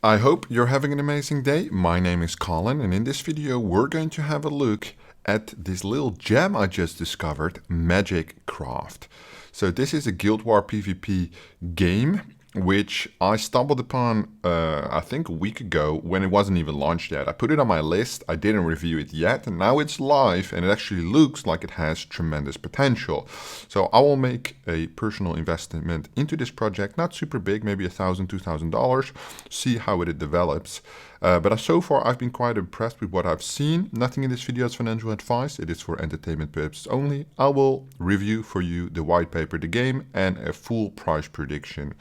I hope you're having an amazing day. My name is Colin, and in this video we're going to have a look at this little gem I just discovered, Magic Craft. So this is a Guild War PvP game which I stumbled upon I think a week ago when it wasn't even launched yet. I put it on my list, I didn't review it yet, and now it's live and it actually looks like it has tremendous potential. So I will make a personal investment into this project, not super big, maybe $1,000, $2,000, see how it develops. But so far I've been quite impressed with what I've seen. Nothing in this video is financial advice, it is for entertainment purposes only. I will review for you the white paper, the game, and a full price prediction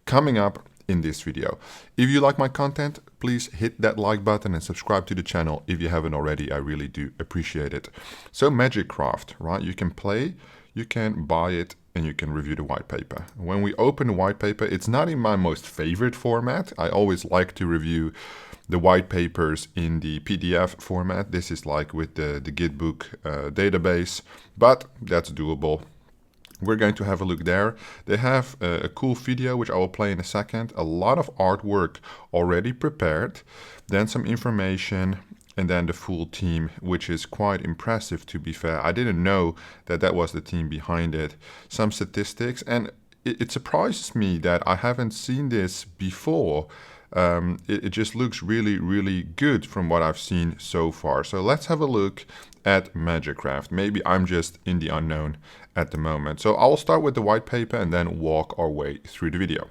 coming up in this video. If you like my content, please hit that like button and subscribe to the channel if you haven't already. I really do appreciate it. So Magic Craft, right? You can play, you can buy it, and you can review the white paper. When we open the white paper, it's not in my most favorite format. I always like to review the white papers in the PDF format. This is like with the Gitbook database, but that's doable. We're going to have a look there. They have a cool video, which I will play in a second. A lot of artwork already prepared. Then some information, and then the full team, which is quite impressive, to be fair. I didn't know that that was the team behind it. Some statistics, and it surprises me that I haven't seen this before. It just looks really, really good from what I've seen so far. So let's have a look at Magic Craft. Maybe I'm just in the unknown at the moment. So I'll start with the white paper and then walk our way through the video.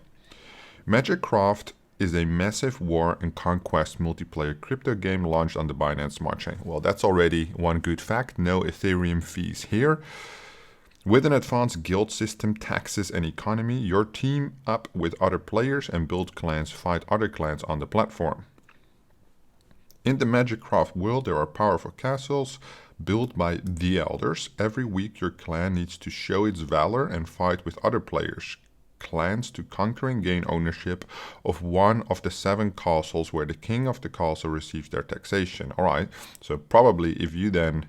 Magic Craft is a massive war and conquest multiplayer crypto game launched on the Binance Smart Chain. Well, that's already one good fact. No Ethereum fees here. With an advanced guild system, taxes, and economy, your team up with other players and build clans, fight other clans on the platform. In the Magic Craft world, there are powerful castles built by the elders. Every week, your clan needs to show its valor and fight with other players' clans to conquer and gain ownership of one of the 7 castles where the king of the castle receives their taxation. All right, so probably if you then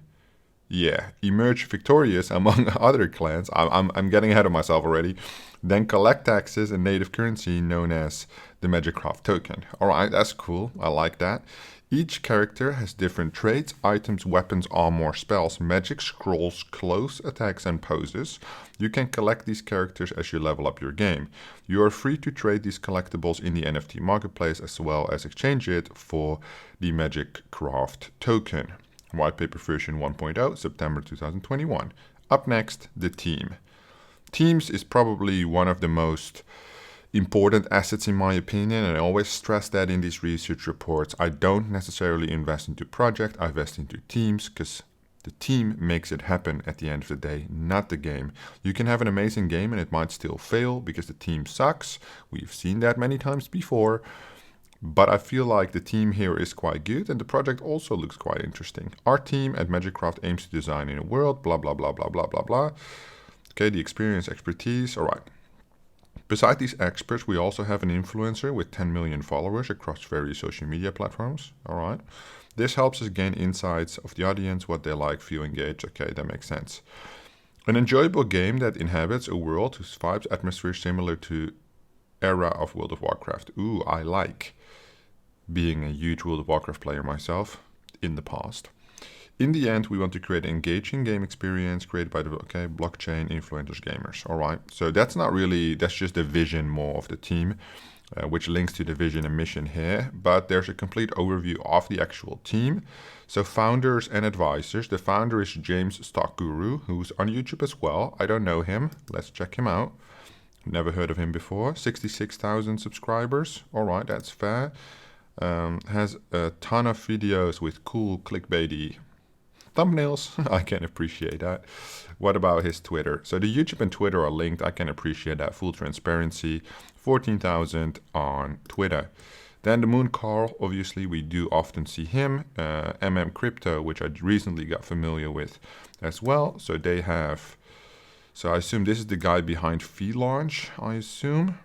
emerge victorious among other clans. I'm getting ahead of myself already. Then collect taxes in native currency known as the Magic Craft token. All right, that's cool. I like that. Each character has different traits, items, weapons, armor, spells, magic, scrolls, close attacks, and poses. You can collect these characters as you level up your game. You are free to trade these collectibles in the NFT marketplace as well as exchange it for the Magic Craft token. White paper version 1.0, September 2021. Up next, the team. Teams is probably one of the most important assets in my opinion, and I always stress that in these research reports. I don't necessarily invest into project, I invest into teams because the team makes it happen at the end of the day, not the game. You can have an amazing game and it might still fail because the team sucks. We've seen that many times before. But I feel like the team here is quite good and the project also looks quite interesting. Our team at Magic Craft aims to design in a world, blah, blah, blah, blah, blah, blah, blah. Okay, the experience, expertise, all right. Beside these experts, we also have an influencer with 10 million followers across various social media platforms, all right. This helps us gain insights of the audience, what they like, feel engaged. Okay, that makes sense. An enjoyable game that inhabits a world whose vibes, atmosphere is similar to era of World of Warcraft. Ooh, I like. Being a huge World of Warcraft player myself in the past. In the end, we want to create an engaging game experience created by the blockchain influencers gamers. All right, so that's not really, that's just the vision more of the team, which links to the vision and mission here. But there's a complete overview of the actual team. So founders and advisors. The founder is James Stock Guru, who's on YouTube as well. I don't know him. Let's check him out. Never heard of him before. 66,000 subscribers. All right, that's fair. Has a ton of videos with cool clickbaity thumbnails. I can appreciate that. What about his Twitter? So the YouTube and Twitter are linked. I can appreciate that. Full transparency. 14,000 on Twitter. Then the Moon Carl, obviously we do often see him. Crypto, which I recently got familiar with as well. So they have, so I assume this is the guy behind Fee Launch, I assume.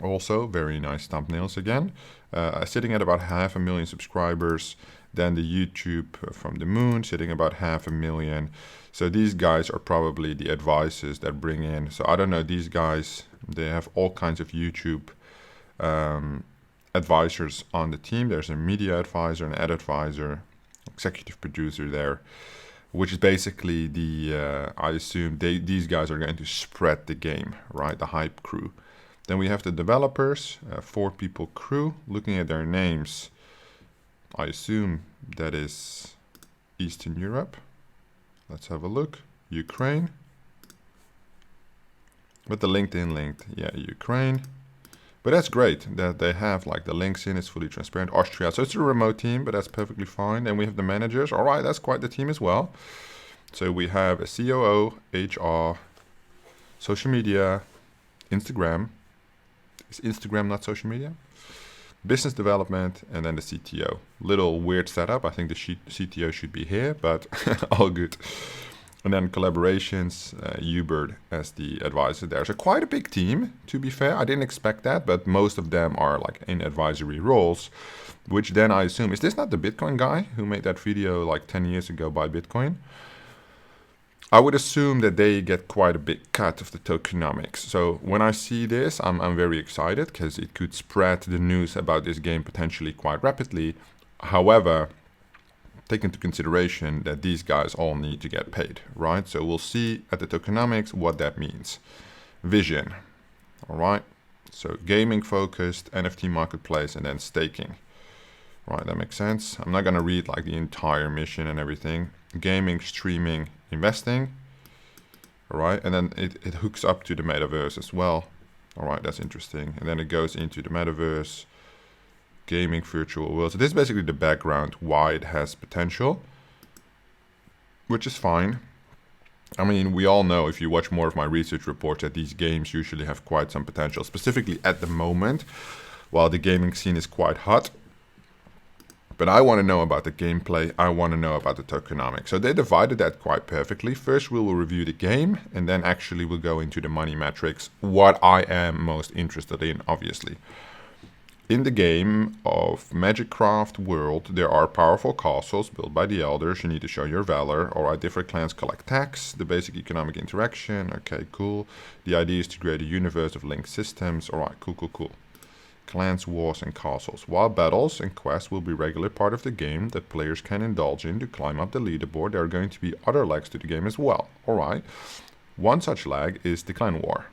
Also, very nice thumbnails again. Sitting at about 500,000 subscribers. Then the YouTube from the Moon sitting about 500,000. So these guys are probably the advisors that bring in. So I don't know, these guys, they have all kinds of YouTube advisors on the team. There's a media advisor, an ad advisor, executive producer there, which is basically the, I assume these guys are going to spread the game, right? The hype crew. Then we have the developers, 4-people crew. Looking at their names, I assume that is Eastern Europe. Let's have a look. Ukraine. But the LinkedIn linked, yeah, Ukraine. But that's great that they have like the links in, it's fully transparent. Austria, so it's a remote team, but that's perfectly fine. And we have the managers. All right, that's quite the team as well. So we have a COO, HR, social media, Instagram. Is Instagram not social media? Business development, and then the CTO. Little weird setup. I think the CTO should be here, but all good. And then collaborations, Hubert as the advisor there. So quite a big team, to be fair. I didn't expect that, but most of them are like in advisory roles, which then I assume, is this not the Bitcoin guy who made that video like 10 years ago by Bitcoin? I would assume that they get quite a big cut of the tokenomics. So when I see this, I'm very excited because it could spread the news about this game potentially quite rapidly. However, take into consideration that these guys all need to get paid, right? So we'll see at the tokenomics what that means. Vision, all right? So gaming focused, NFT marketplace, and then staking. Right, that makes sense. I'm not gonna read like the entire mission and everything. Gaming, streaming, investing. All right, and then it hooks up to the metaverse as well. All right, that's interesting. And then it goes into the metaverse, gaming, virtual world. So this is basically the background why it has potential, which is fine. I mean, we all know if you watch more of my research reports that these games usually have quite some potential, specifically at the moment, while the gaming scene is quite hot. But I want to know about the gameplay. I want to know about the tokenomics. So they divided that quite perfectly. First, we will review the game, and then actually we'll go into the money metrics, what I am most interested in, obviously. In the game of Magicraft world, there are powerful castles built by the elders. You need to show your valor. All right, different clans collect tax, the basic economic interaction. Okay, cool. The idea is to create a universe of linked systems. All right, cool. Clans, wars, and castles. While battles and quests will be regular part of the game that players can indulge in to climb up the leaderboard, there are going to be other legs to the game as well. Alright, one such leg is the clan war.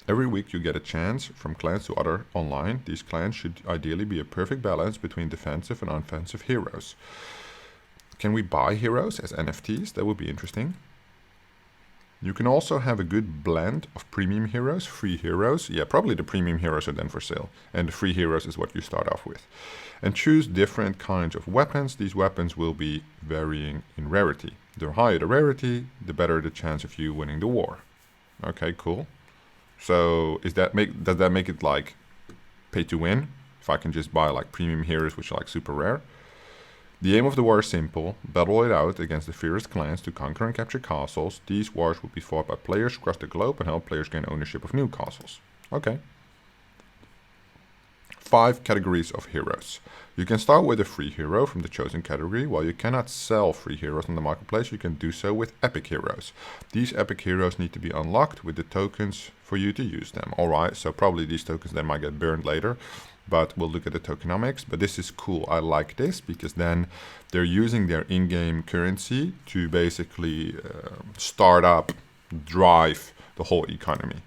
Every week you get a chance from clans to other online. These clans should ideally be a perfect balance between defensive and offensive heroes. Can we buy heroes as NFTs? That would be interesting. You can also have a good blend of premium heroes, free heroes. Yeah, probably the premium heroes are then for sale. And the free heroes is what you start off with. And choose different kinds of weapons. These weapons will be varying in rarity. The higher the rarity, the better the chance of you winning the war. Okay, cool. So does that make it like pay to win? If I can just buy like premium heroes which are like super rare? The aim of the war is simple. Battle it out against the fiercest clans to conquer and capture castles. These wars will be fought by players across the globe and help players gain ownership of new castles. Okay. 5 categories of heroes. You can start with a free hero from the chosen category. While you cannot sell free heroes on the marketplace, you can do so with epic heroes. These epic heroes need to be unlocked with the tokens for you to use them. Alright, so probably these tokens then might get burned later. But we'll look at the tokenomics. But this is cool. I like this because then they're using their in-game currency to basically start up, drive the whole economy.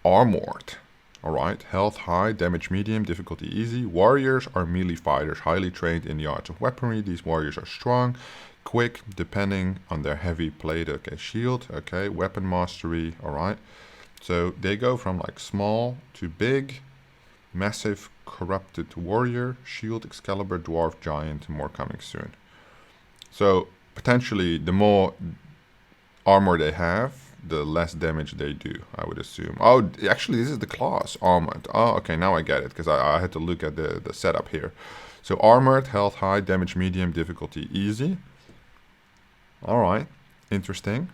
Armored. Alright, health high, damage medium, difficulty easy. Warriors are melee fighters, highly trained in the arts of weaponry. These warriors are strong, quick, depending on their heavy plate. Okay, shield, okay, weapon mastery, alright. So they go from like small to big, massive, corrupted warrior, shield, Excalibur, dwarf, giant, more coming soon. So potentially the more armor they have, the less damage they do, I would assume. Oh, actually this is the class, armored. Oh, okay, now I get it, because I had to look at the setup here. So armored, health high, damage medium, difficulty easy. Alright, interesting.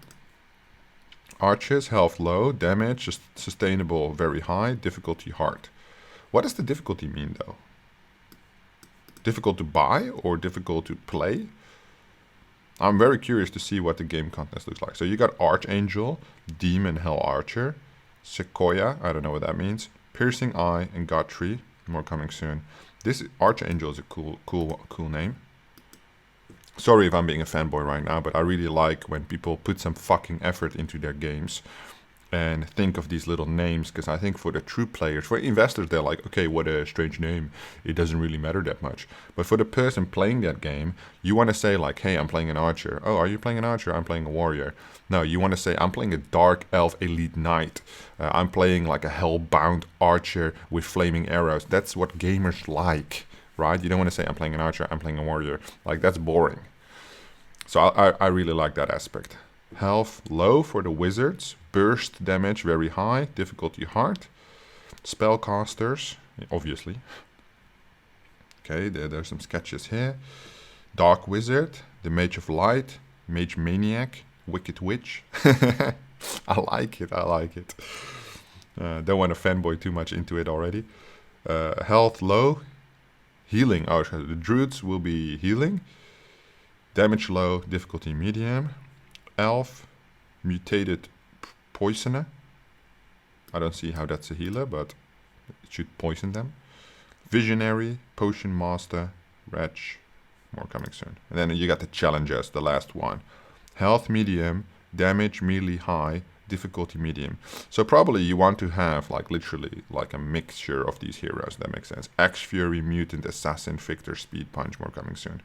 Archers, health low, damage sustainable very high, difficulty hard. What does the difficulty mean though? Difficult to buy or difficult to play? I'm very curious to see what the game contest looks like. So you got Archangel, Demon Hell Archer, Sequoia, I don't know what that means, Piercing Eye and God Tree. More coming soon. This Archangel is a cool name. Sorry if I'm being a fanboy right now, but I really like when people put some fucking effort into their games and think of these little names, because I think for the true players, for investors, they're like, okay, what a strange name. It doesn't really matter that much. But for the person playing that game, you want to say like, hey, I'm playing an archer. Oh, are you playing an archer? I'm playing a warrior. No, you want to say, I'm playing a dark elf elite knight. I'm playing like a hellbound archer with flaming arrows. That's what gamers like, right? You don't want to say, I'm playing an archer, I'm playing a warrior. Like, that's boring. So I really like that aspect. Health low for the wizards. Burst damage very high. Difficulty hard. Spellcasters, obviously. Okay, there's some sketches here. Dark Wizard. The Mage of Light. Mage Maniac. Wicked Witch. I like it. Don't want to fanboy too much into it already. Health low. Healing. Oh, so the druids will be healing. Damage low. Difficulty medium. Elf. Mutated Poisoner. I don't see how that's a healer, but it should poison them. Visionary. Potion Master. Wretch. More coming soon. And then you got the challengers, the last one. Health medium, damage melee high, difficulty medium. So probably you want to have like literally like a mixture of these heroes. That makes sense. Axe Fury, Mutant, Assassin, Victor, Speed Punch. More coming soon.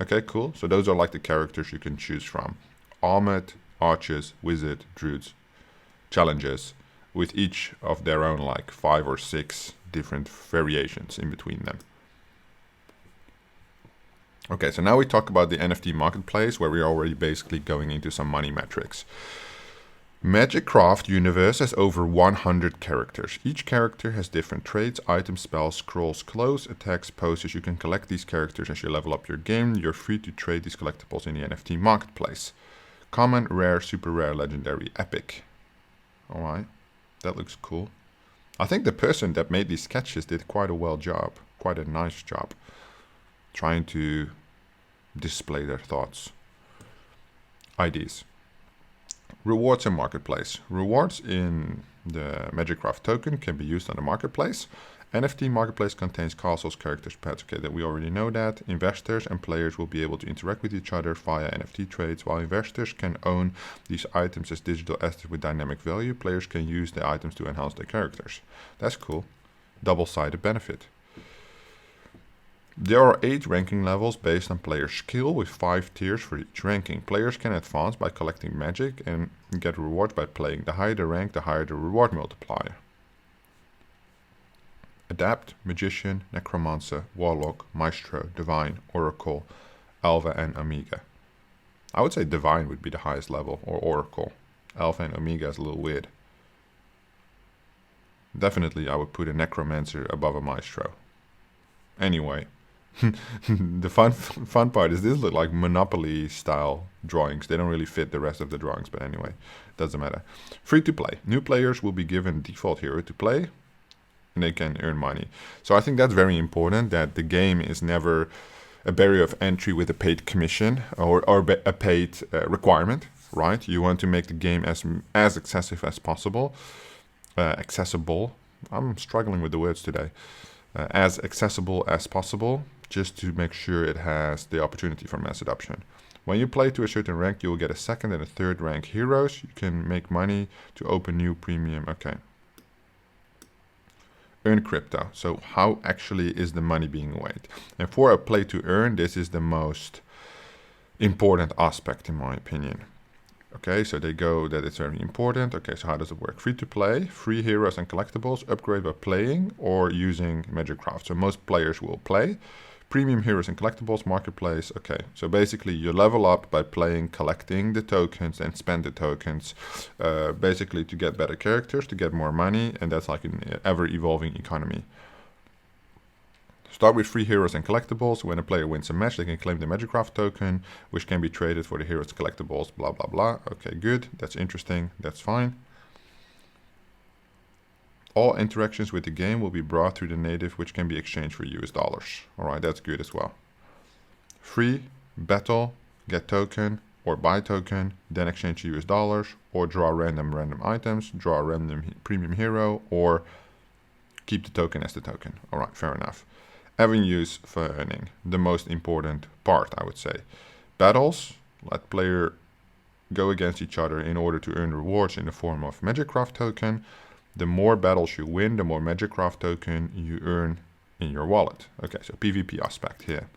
Okay, cool. So those are like the characters you can choose from. Armored, Archers, Wizard, Druids, Challengers, with each of their own like 5 or 6 different variations in between them. Okay, so now we talk about the NFT marketplace, where we're already basically going into some money metrics. Magicraft universe has over 100 characters. Each character has different traits, items, spells, scrolls, clothes, attacks, poses. You can collect these characters as you level up your game. You're free to trade these collectibles in the NFT marketplace. Common, rare, super rare, legendary, epic. Alright, that looks cool. I think the person that made these sketches did quite a nice job. Trying to display their thoughts. IDs. Rewards and marketplace. Rewards in the Magicraft token can be used on the marketplace. NFT marketplace contains castles, characters, pets. Okay, that we already know that. Investors and players will be able to interact with each other via NFT trades. While investors can own these items as digital assets with dynamic value, players can use the items to enhance their characters. That's cool. Double-sided benefit. There are 8 ranking levels based on player skill, with 5 tiers for each ranking. Players can advance by collecting magic and get rewards by playing. The higher the rank, the higher the reward multiplier. Adept, Magician, Necromancer, Warlock, Maestro, Divine, Oracle, Alpha and Omega. I would say Divine would be the highest level, or Oracle. Alpha and Omega is a little weird. Definitely I would put a Necromancer above a Maestro. Anyway. The fun part is these look like Monopoly style drawings. They don't really fit the rest of the drawings, but anyway, doesn't matter. Free to play. New players will be given default hero to play, and they can earn money. So I think that's very important, that the game is never a barrier of entry with a paid commission or a paid requirement, right? You want to make the game as accessible as possible. Accessible. I'm struggling with the words today. As accessible as possible, just to make sure it has the opportunity for mass adoption. When you play to a certain rank, you will get a 2nd and a 3rd rank heroes. You can make money to open new premium. Okay. Earn crypto. So how actually is the money being made? And for a play to earn, this is the most important aspect in my opinion. Okay, so they go that it's very important. Okay, so how does it work? Free to play, free heroes and collectibles, upgrade by playing or using Magicraft. So most players will play. Premium heroes and collectibles, marketplace. Okay, so basically you level up by playing, collecting the tokens and spend the tokens basically to get better characters, to get more money, and that's like an ever-evolving economy. Start with free heroes and collectibles. When a player wins a match, they can claim the Magicraft token, which can be traded for the heroes and collectibles, blah, blah, blah. Okay, good. That's interesting. That's fine. All interactions with the game will be brought through the native, which can be exchanged for US dollars. All right, that's good as well. Free, battle, get token, or buy token, then exchange US dollars, or draw random items, draw a random premium hero, or keep the token as the token. All right, fair enough. Avenues for earning, the most important part, I would say. Battles, let player go against each other in order to earn rewards in the form of Magicraft token. The more battles you win, the more Magicraft token you earn in your wallet. Okay, so PvP aspect here.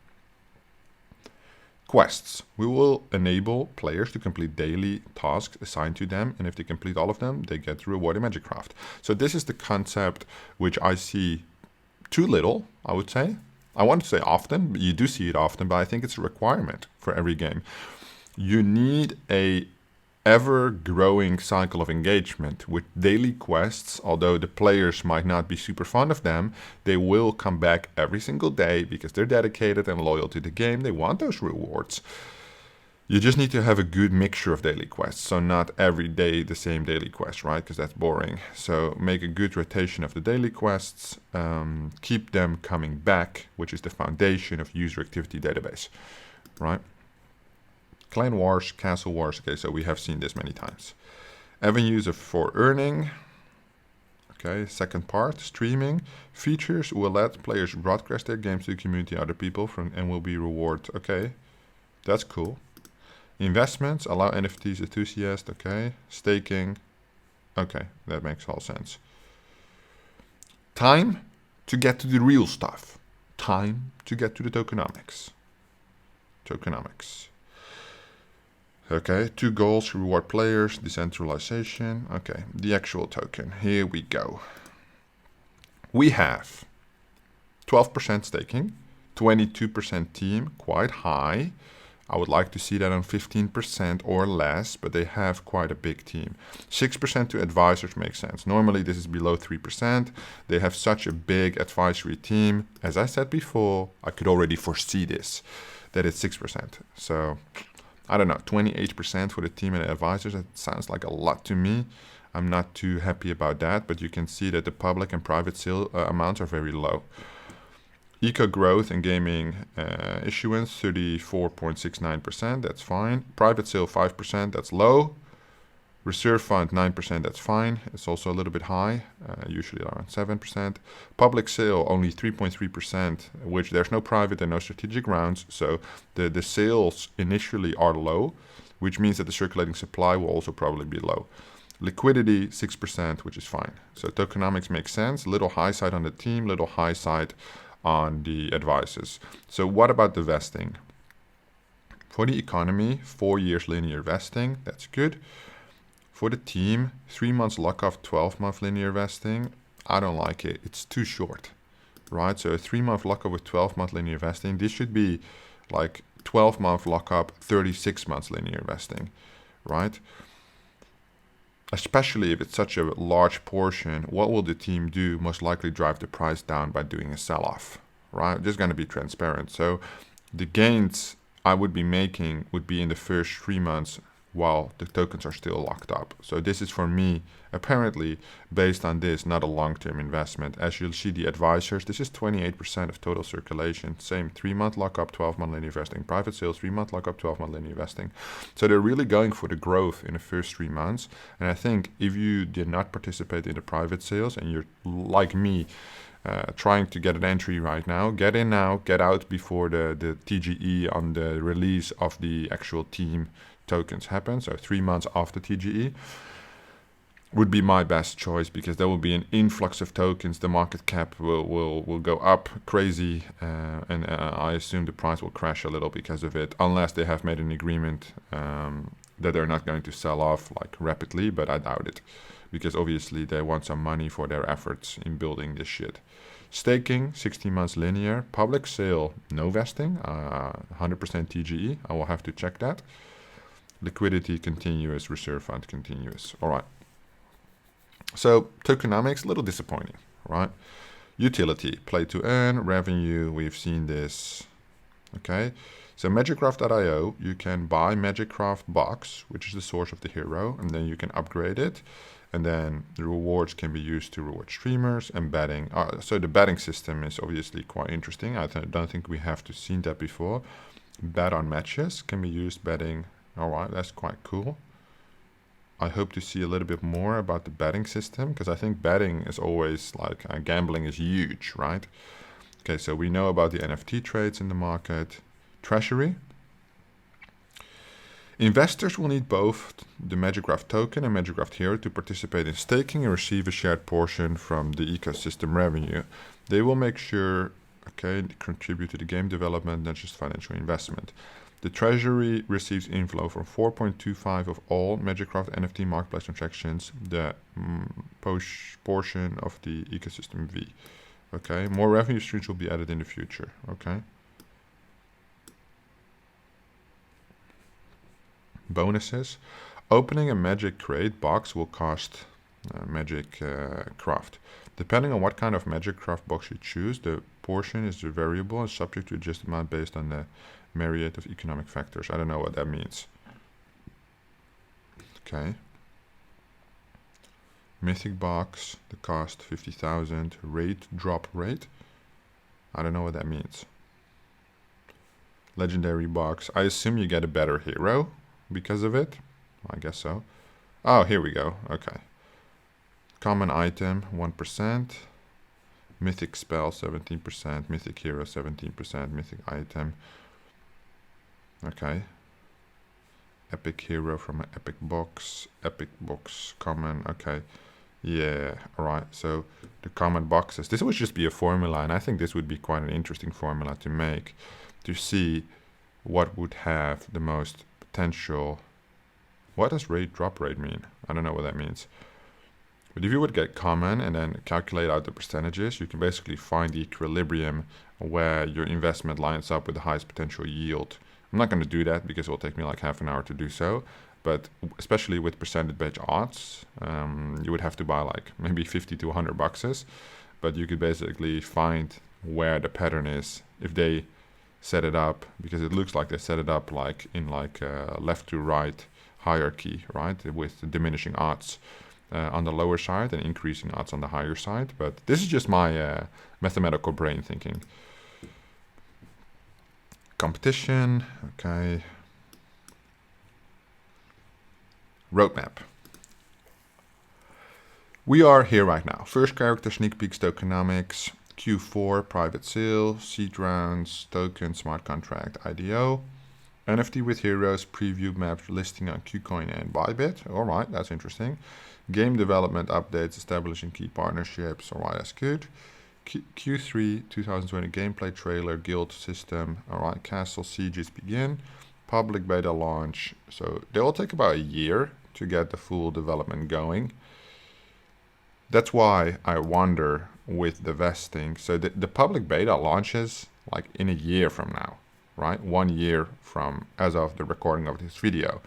Quests. We will enable players to complete daily tasks assigned to them, and if they complete all of them, they get rewarded Magicraft. So this is the concept which I see too little, I would say. I want to say often, but you do see it often, but I think it's a requirement for every game. You need a ever-growing cycle of engagement with daily quests. Although the players might not be super fond of them, they will come back every single day because they're dedicated and loyal to the game. They want those rewards. You just need to have a good mixture of daily quests. So not every day the same daily quest, right? Because that's boring. So make a good rotation of the daily quests. Keep them coming back, which is the foundation of user activity database, right? Clan Wars, Castle Wars. Okay, so we have seen this many times. Avenues for earning. Okay, second part, streaming. Features will let players broadcast their games to the community, other people, and will be rewarded. Okay, that's cool. Investments, allow NFTs enthusiasts. Okay, staking. Okay, that makes all sense. Time to get to the real stuff. Time to get to the tokenomics. Tokenomics. Okay, 2 goals, reward players, decentralization. Okay, the actual token. Here we go. We have 12% staking, 22% team, quite high. I would like to see that on 15% or less, but they have quite a big team. 6% to advisors makes sense. Normally this is below 3%. They have such a big advisory team. As I said before, I could already foresee this, that it's 6%. So I don't know, 28% for the team and the advisors. That sounds like a lot to me. I'm not too happy about that, but you can see that the public and private sale amounts are very low. Eco growth and gaming issuance, 34.69%, that's fine. Private sale, 5%, that's low. Reserve fund, 9%, that's fine. It's also a little bit high, usually around 7%. Public sale, only 3.3%, which there's no private and no strategic rounds. So the sales initially are low, which means that the circulating supply will also probably be low. Liquidity, 6%, which is fine. So tokenomics makes sense. Little high side on the team, little high side on the advisors. So what about the vesting? For the economy, 4 years linear vesting, that's good. For the team, 3 months lockup, 12-month linear vesting, I don't like it. It's too short, right? So a 3-month lockup with 12-month linear vesting, this should be like 12-month lockup, 36 months linear vesting, right? Especially if it's such a large portion, what will the team do? Most likely drive the price down by doing a sell-off, right? Just going to be transparent. So the gains I would be making would be in the first 3 months while the tokens are still locked up. So this is for me, apparently, based on this, not a long-term investment. As you'll see, the advisors, this is 28% of total circulation. Same, 3-month lockup, 12-month linear investing. Private sales, 3-month lockup, 12-month linear investing. So they're really going for the growth in the first 3 months. And I think if you did not participate in the private sales and you're like me, trying to get an entry right now, get in now, get out before the TGE on the release of the actual team tokens happen, so 3 months after TGE would be my best choice, because there will be an influx of tokens. The market cap will go up crazy, and I assume the price will crash a little because of it, unless they have made an agreement that they're not going to sell off like rapidly, but I doubt it, because obviously they want some money for their efforts in building this shit. Staking, 16 months linear. Public sale, no vesting, 100% TGE. I will have to check that. Liquidity continuous, reserve fund continuous. All right. So tokenomics, a little disappointing, right? Utility, play to earn, revenue, we've seen this. Okay. So Magicraft.io, you can buy Magicraft box, which is the source of the hero, and then you can upgrade it. And then the rewards can be used to reward streamers and betting. So the betting system is obviously quite interesting. I don't think we have seen that before. Bet on matches can be used betting. All right, that's quite cool. I hope to see a little bit more about the betting system, because I think betting is always like gambling is huge, right? Okay, so we know about the NFT trades in the market. Treasury. Investors will need both the MagicCraft token and MagicCraft Hero to participate in staking and receive a shared portion from the ecosystem revenue. They will make sure, contribute to the game development, not just financial investment. The treasury receives inflow from 4.25 of all MagicCraft NFT marketplace transactions, the portion of the ecosystem V. Okay, more revenue streams will be added in the future. Okay. Bonuses. Opening a Magic Crate box will cost MagicCraft. Depending on what kind of MagicCraft box you choose, the portion is variable and subject to adjust amount based on the myriad of economic factors. I don't know what that means. Okay. Mythic box, the cost 50,000. Rate drop rate. I don't know what that means. Legendary box. I assume you get a better hero because of it. I guess so. Oh, here we go. Okay. Common item 1%. Mythic spell 17%. Mythic hero 17%. Mythic item. Okay. Epic hero from an epic box. Epic box common. Okay. Yeah. Alright. So the common boxes. This would just be a formula, and I think this would be quite an interesting formula to make, to see what would have the most potential. What does rate drop rate mean? I don't know what that means. But if you would get common and then calculate out the percentages, you can basically find the equilibrium where your investment lines up with the highest potential yield. I'm not going to do that because it will take me like half an hour to do so. But especially with percentage-based odds, you would have to buy like maybe 50 to 100 boxes. But you could basically find where the pattern is if they set it up, because it looks like they set it up like in like a left to right hierarchy, right, with diminishing odds on the lower side and increasing odds on the higher side. But this is just my mathematical brain thinking. Competition, okay. Roadmap. We are here right now. First character, sneak peeks, tokenomics, Q4, private sale, seed rounds, token, smart contract, IDO. NFT with heroes, preview maps, listing on KuCoin and Bybit. Alright, that's interesting. Game development updates, establishing key partnerships. Alright, that's good. Q3 2020 gameplay trailer, guild system. Alright, castle sieges begin. Public beta launch. So they will take about a year to get the full development going. That's why I wonder with the vesting. So the public beta launches like in a year from now, right? 1 year from as of the recording of this video.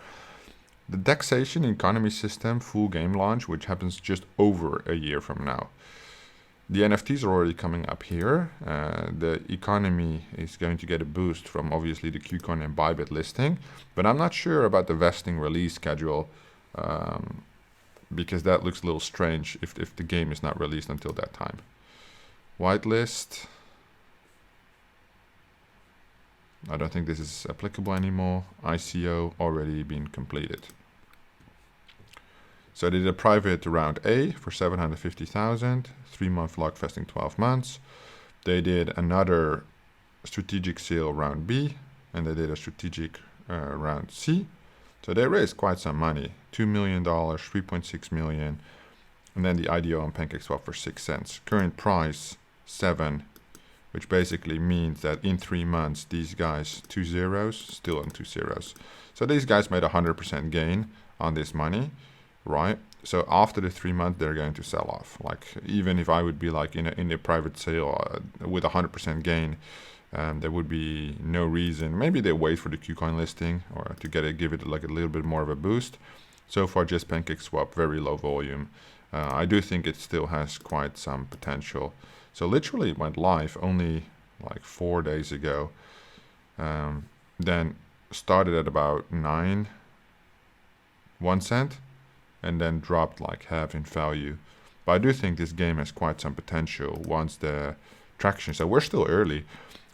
The taxation economy system full game launch, which happens just over a year from now. The NFTs are already coming up here. The economy is going to get a boost from obviously the KuCoin and Bybit listing, but I'm not sure about the vesting release schedule because that looks a little strange if the game is not released until that time. Whitelist. I don't think this is applicable anymore. ICO already been completed. So they did a private round A for 750,000, 3-month lock vesting 12 months. They did another strategic sale round B, and they did a strategic round C. So they raised quite some money, $2 million, 3.6 million, and then the IDO on PancakeSwap for 6 cents. Current price 7, which basically means that in 3 months these guys 2 zeros, still on 2 zeros. So these guys made 100% gain on this money. Right, so after the 3 months they're going to sell off. Like even if I would be like in a private sale with 100% gain, there would be no reason. Maybe they wait for the KuCoin listing or to give it like a little bit more of a boost. So far, just PancakeSwap, very low volume. I do think it still has quite some potential. So literally it went live only like 4 days ago. Then started at about 1 cent. And then dropped like half in value. But I do think this game has quite some potential once the traction. So we're still early.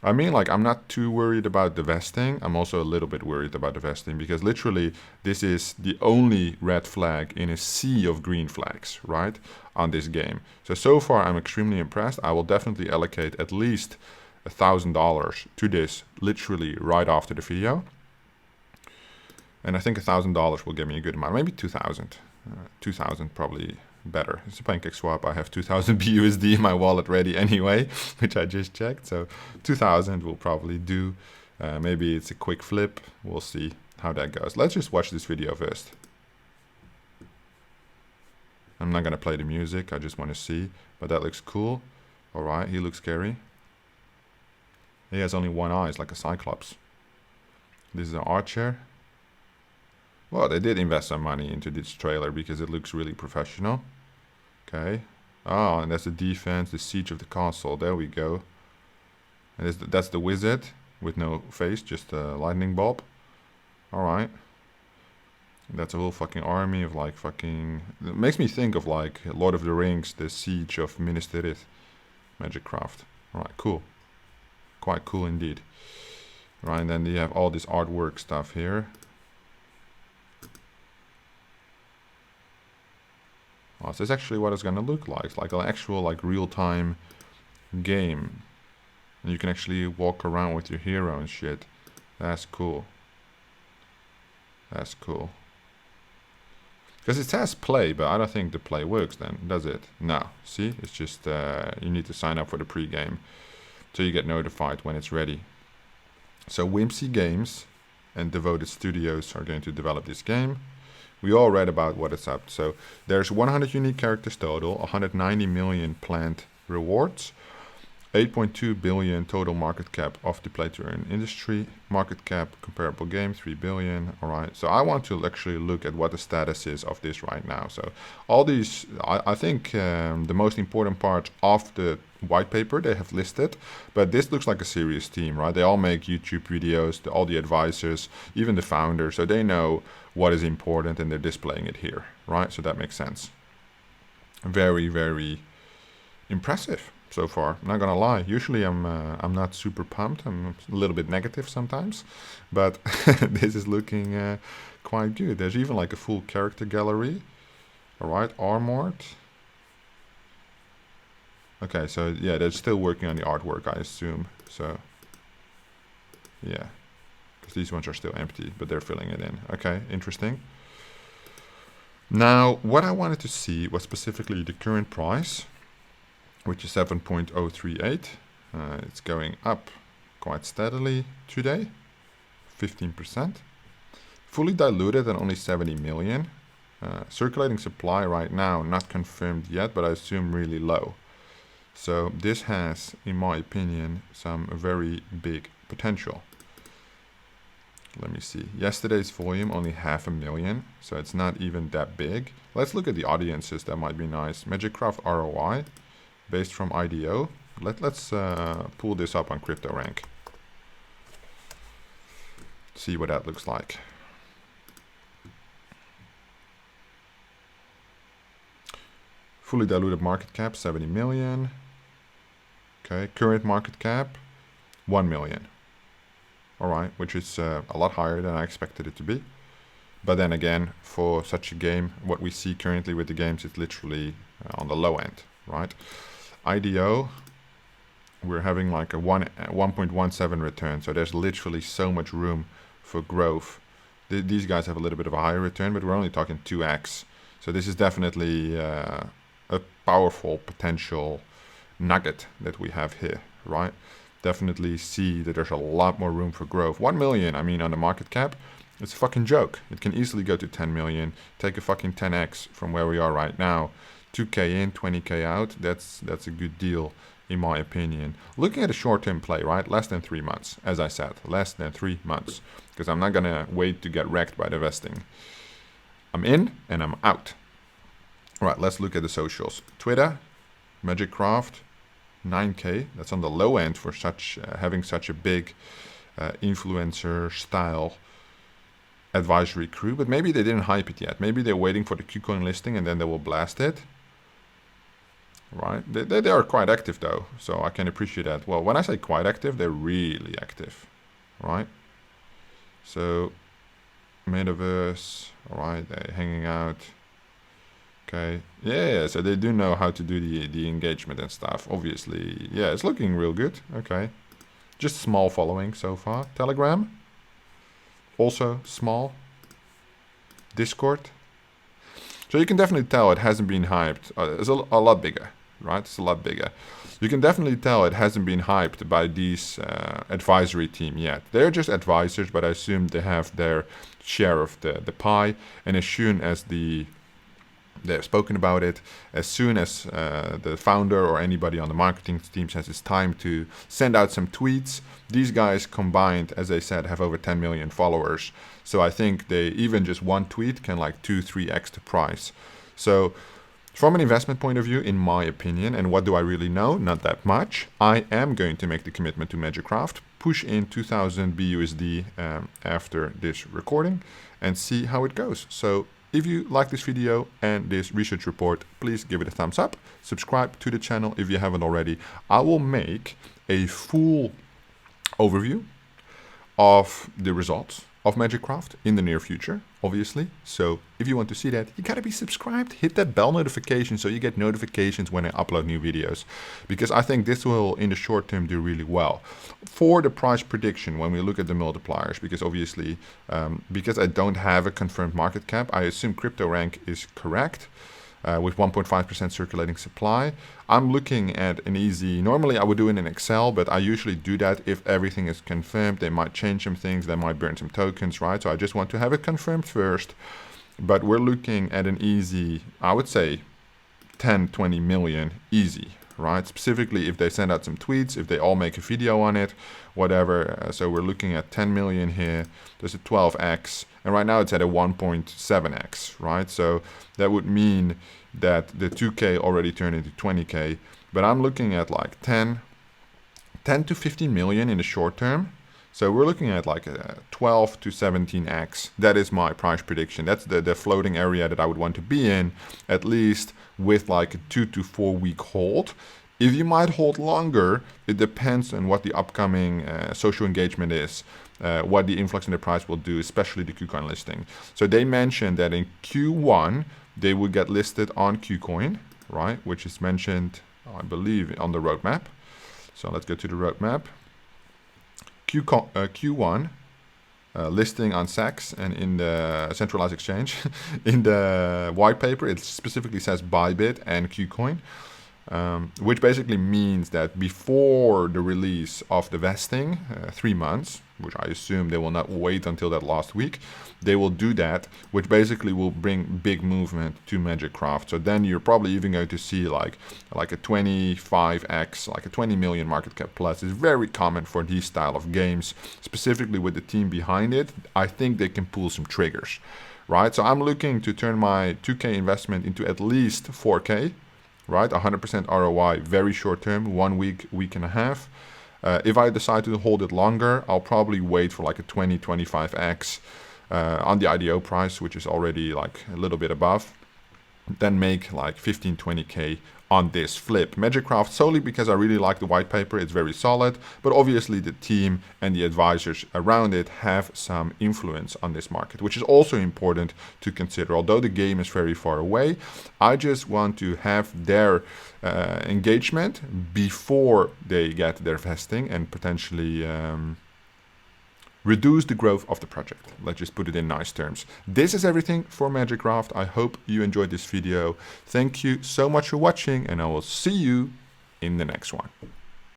I mean, like, I'm not too worried about the vesting. I'm also a little bit worried about the vesting because literally this is the only red flag in a sea of green flags, right, on this game. So far I'm extremely impressed. I will definitely allocate at least $1,000 to this literally right after the video. And I think $1,000 will give me a good amount, maybe 2,000. 2,000 probably better. It's a pancake swap. I have 2,000 BUSD in my wallet ready anyway, which I just checked. So 2,000 will probably do. Maybe it's a quick flip. We'll see how that goes. Let's just watch this video first. I'm not going to play the music. I just want to see. But that looks cool. All right. He looks scary. He has only one eye. It's like a cyclops. This is an archer. Well, they did invest some money into this trailer because it looks really professional. Okay. Oh, and that's the defense, the siege of the castle. There we go. And that's the wizard with no face, just a lightning bulb. Alright. That's a whole fucking army of like fucking... It makes me think of like Lord of the Rings, the siege of Minas Tirith. Magic craft. Alright, cool. Quite cool indeed. Right, and then you have all this artwork stuff here. Oh, so this is actually what it's gonna look like. It's like an actual like real-time game. And you can actually walk around with your hero and shit. That's cool. That's cool. Because it says play, but I don't think the play works then, does it? No. See? It's just you need to sign up for the pre-game. So you get notified when it's ready. So Whimsy Games and Devoted Studios are going to develop this game. We all read about what it's up. So there's 100 unique characters total, 190 million planned rewards, 8.2 billion total market cap of the play-to-earn industry. Market cap comparable game 3 billion. All right. So I want to actually look at what the status is of this right now. So all these, I think the most important part of the white paper they have listed, but this looks like a serious team, right? They all make YouTube videos, all the advisors, even the founder, so they know what is important and they're displaying it here, right? So that makes sense. Very, very impressive so far. I'm not gonna lie. Usually I'm not super pumped. I'm a little bit negative sometimes, but this is looking quite good. There's even like a full character gallery. All right, armored. Okay, so yeah, they're still working on the artwork, I assume. So yeah, because these ones are still empty, but they're filling it in. Okay, interesting. Now, what I wanted to see was specifically the current price, which is 7.038. It's going up quite steadily today, 15%. Fully diluted and only 70 million. Circulating supply right now, not confirmed yet, but I assume really low. So this has, in my opinion, some very big potential. Let me see. Yesterday's volume only 500,000, so it's not even that big. Let's look at the audiences. That might be nice. Magicraft ROI, based from IDO. Let's pull this up on CryptoRank. See what that looks like. Fully diluted market cap 70 million. Okay, current market cap 1 million. All right, which is a lot higher than I expected it to be. But then again, for such a game, what we see currently with the games is literally on the low end, right? IDO, we're having like a 1.17 return, so there's literally so much room for growth. These guys have a little bit of a higher return, but we're only talking 2x. So this is definitely a powerful potential nugget that we have here, right? Definitely see that there's a lot more room for growth. 1 million, I mean, on the market cap, it's a fucking joke. It can easily go to 10 million, take a fucking 10x from where we are right now. 2k in, 20k out, that's a good deal in my opinion. Looking at a short-term play, right? Less than 3 months, as I said, less than 3 months, because I'm not gonna wait to get wrecked by the vesting. I'm in and I'm out. All right, let's look at the socials. Twitter, Magicraft, 9k. That's on the low end for such having such a big influencer style advisory crew, but maybe they didn't hype it yet. Maybe they're waiting for the KuCoin listing and then they will blast it. right? They are quite active though, so I can appreciate that. Well, when I say quite active, they're really active, right? So metaverse, all right, they're hanging out. Okay, yeah, so they do know how to do the engagement and stuff, obviously. Yeah, it's looking real good. Okay, just small following so far. Telegram, also small. Discord. So you can definitely tell it hasn't been hyped. It's a lot bigger, right? It's a lot bigger. You can definitely tell it hasn't been hyped by these advisory team yet. They're just advisors, but I assume they have their share of the pie. And as soon as they've spoken about it, as soon as the founder or anybody on the marketing team has this time to send out some tweets, these guys combined, as I said, have over 10 million followers. So I think they even just one tweet can like 2-3x the price. So from an investment point of view, in my opinion, and what do I really know? Not that much. I am going to make the commitment to Magicraft, push in 2000 BUSD after this recording and see how it goes. So if you like this video and this research report, please give it a thumbs up. Subscribe to the channel if you haven't already. I will make a full overview of the results of Magicraft in the near future, obviously. So if you want to see that, you gotta be subscribed. Hit that bell notification so you get notifications when I upload new videos, because I think this will, in the short term, do really well. For the price prediction, when we look at the multipliers, because obviously, because I don't have a confirmed market cap, I assume CryptoRank is correct. With 1.5% circulating supply. I'm looking at an easy, normally I would do it in Excel, but I usually do that if everything is confirmed. They might change some things, they might burn some tokens, right? So I just want to have it confirmed first. But we're looking at an easy, I would say 10, 20 million easy, right? Specifically if they send out some tweets, if they all make a video on it, whatever. So we're looking at 10 million here. There's a 12x, and right now it's at a 1.7x, right? So that would mean that the 2K already turned into 20K, but I'm looking at like 10 to 15 million in the short term. So we're looking at like a 12 to 17x. That is my price prediction. That's the floating area that I would want to be in, at least with like a 2 to 4 week hold. If you might hold longer, it depends on what the upcoming social engagement is, what the influx in the price will do, especially the KuCoin listing. So they mentioned that in Q1, they would get listed on KuCoin, right? Which is mentioned, I believe, on the roadmap. So let's go to the roadmap. Q1 listing on SEX and in the centralized exchange. In the white paper, it specifically says Bybit and KuCoin, which basically means that before the release of the vesting, 3 months, which I assume they will not wait until that last week, they will do that, which basically will bring big movement to Magicraft. So then you're probably even going to see like a 25x, like a 20 million market cap plus. Is very common for these style of games, specifically with the team behind it. I think they can pull some triggers, right? So I'm looking to turn my 2K investment into at least 4K, right? 100% ROI, very short term, 1 week, week and a half. If I decide to hold it longer, I'll probably wait for like a 20-25x on the IDO price, which is already like a little bit above. Then make like 15-20k on this flip. Magicraft solely because I really like the white paper, it's very solid, but obviously the team and the advisors around it have some influence on this market, which is also important to consider. Although the game is very far away, I just want to have their engagement before they get their vesting and potentially reduce the growth of the project. Let's just put it in nice terms. This is everything for Magicraft. I hope you enjoyed this video. Thank you so much for watching, and I will see you in the next one.